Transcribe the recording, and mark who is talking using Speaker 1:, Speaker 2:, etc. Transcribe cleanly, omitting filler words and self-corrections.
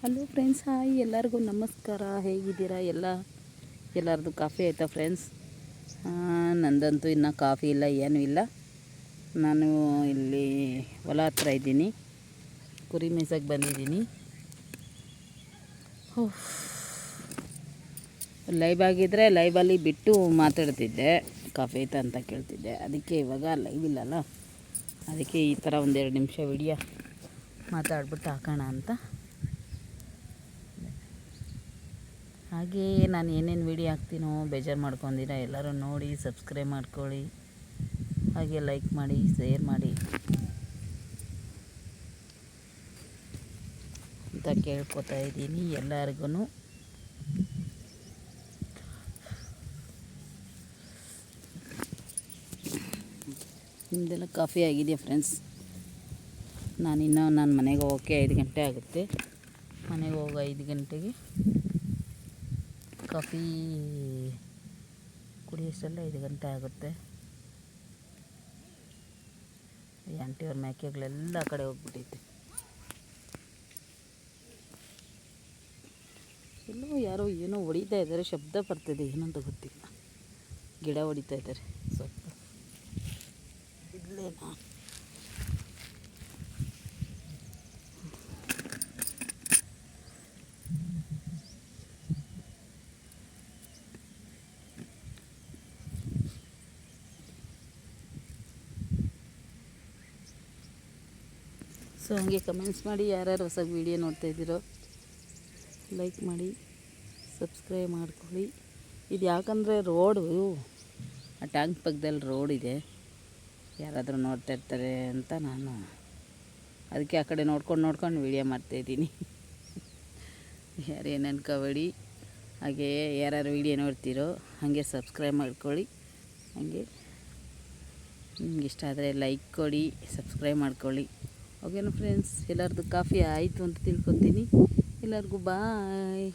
Speaker 1: Hello friends, hi ಎಲ್ಲರಿಗೂ ನಮಸ್ಕಾರ. ಹೇಗಿದ್ದೀರಾ ಎಲ್ಲರದ್ದು ಕಾಫಿ ಆಯಿತಾ ಫ್ರೆಂಡ್ಸ್? ನಂದಂತೂ ಇನ್ನೂ ಕಾಫಿ ಇಲ್ಲ, ಏನೂ ಇಲ್ಲ. ನಾನು ಇಲ್ಲಿ ಹೊಲ ಹತ್ರ ಇದ್ದೀನಿ, ಕುರಿ ಮೇಯ್ಸೋಕ್ಕೆ ಬಂದಿದ್ದೀನಿ. ಲೈವ್ ಆಗಿದ್ದರೆ ಲೈವಲ್ಲಿ ಬಿಟ್ಟು ಮಾತಾಡ್ತಿದ್ದೆ, ಕಾಫಿ ಆಯ್ತಾ ಅಂತ ಕೇಳ್ತಿದ್ದೆ. ಅದಕ್ಕೆ ಇವಾಗ ಲೈವ್ ಇಲ್ಲಲ್ಲ, ಅದಕ್ಕೆ ಈ ಥರ ಒಂದೆರಡು ನಿಮಿಷ ವಿಡಿಯೋ ಮಾತಾಡ್ಬಿಟ್ಟು ಹಾಕೋಣ ಅಂತ. ಹಾಗೇ ನಾನು ಏನೇನು ವೀಡಿಯೋ ಹಾಕ್ತೀನೋ ಬೇಜಾರು ಮಾಡ್ಕೊಂಡಿರ, ಎಲ್ಲರೂ ನೋಡಿ ಸಬ್ಸ್ಕ್ರೈಬ್ ಮಾಡ್ಕೊಳ್ಳಿ, ಹಾಗೆ ಲೈಕ್ ಮಾಡಿ, ಶೇರ್ ಮಾಡಿ ಅಂತ ಕೇಳ್ಕೊತಾ ಇದ್ದೀನಿ ಎಲ್ಲರಿಗೂ. ನಿಮ್ಮದೆಲ್ಲ ಕಾಫಿ ಆಗಿದೆಯಾ ಫ್ರೆಂಡ್ಸ್? ನಾನು ಮನೆಗೆ ಹೋಗೋಕ್ಕೆ 5 ಗಂಟೆ ಆಗುತ್ತೆ. ಮನೆಗೆ ಹೋಗೋ 5 ಗಂಟೆಗೆ ಕಾಫಿ ಕುಡಿಯೋಷ್ಟೆಲ್ಲ 5 ಗಂಟೆ ಆಗುತ್ತೆ. ಈ ಆಂಟಿಯವ್ರ ಮೇಕೆಗಳೆಲ್ಲ ಆ ಕಡೆ ಹೋಗ್ಬಿಟ್ಟೈತೆ. ಎಲ್ಲೋ ಯಾರೋ ಏನೋ ಹೊಡಿತಾ ಇದ್ದಾರೆ, ಶಬ್ದ ಬರ್ತಿದೆ, ಏನಂತ ಗೊತ್ತಿಲ್ಲ. ಗಿಡ ಹೊಡಿತಾ ಇದ್ದಾರೆ ಸ್ವಲ್ಪ. ಇಲ್ಲೇನಾ? ಸೊ ಹಾಗೆ ಕಮೆಂಟ್ಸ್ ಮಾಡಿ, ಯಾರ್ಯಾರು ಹೊಸ ವೀಡಿಯೋ ನೋಡ್ತಾಯಿದ್ದೀರೋ ಲೈಕ್ ಮಾಡಿ, ಸಬ್ಸ್ಕ್ರೈಬ್ ಮಾಡ್ಕೊಳ್ಳಿ. ಇದು ಯಾಕಂದರೆ ರೋಡು, ಆ ಟ್ಯಾಂಕ್ ಪಕ್ಕದಲ್ಲಿ ರೋಡ್ ಇದೆ, ಯಾರಾದರೂ ನೋಡ್ತಾ ಇರ್ತಾರೆ ಅಂತ ನಾನು ಅದಕ್ಕೆ ಆ ಕಡೆ ನೋಡ್ಕೊಂಡು ವೀಡಿಯೋ ಮಾಡ್ತಾಯಿದ್ದೀನಿ. ಯಾರೇನು ಅನ್ಕೋಬೇಡಿ. ಹಾಗೆಯೇ ಯಾರ್ಯಾರು ವೀಡಿಯೋ ನೋಡ್ತೀರೋ ಹಾಗೆ ಸಬ್ಸ್ಕ್ರೈಬ್ ಮಾಡ್ಕೊಳ್ಳಿ. ಹಾಗೆ ನಿಮ್ಗೆ ಇಷ್ಟ ಆದರೆ ಲೈಕ್ ಕೊಡಿ, ಸಬ್ಸ್ಕ್ರೈಬ್ ಮಾಡ್ಕೊಳ್ಳಿ. ಓಕೆನಾ ಫ್ರೆಂಡ್ಸ್? ಎಲ್ಲರದ್ದು ಕಾಫಿ ಆಯಿತು ಅಂತ ತಿಳ್ಕೊತೀನಿ. ಎಲ್ಲರಿಗೂ ಬಾಯ್.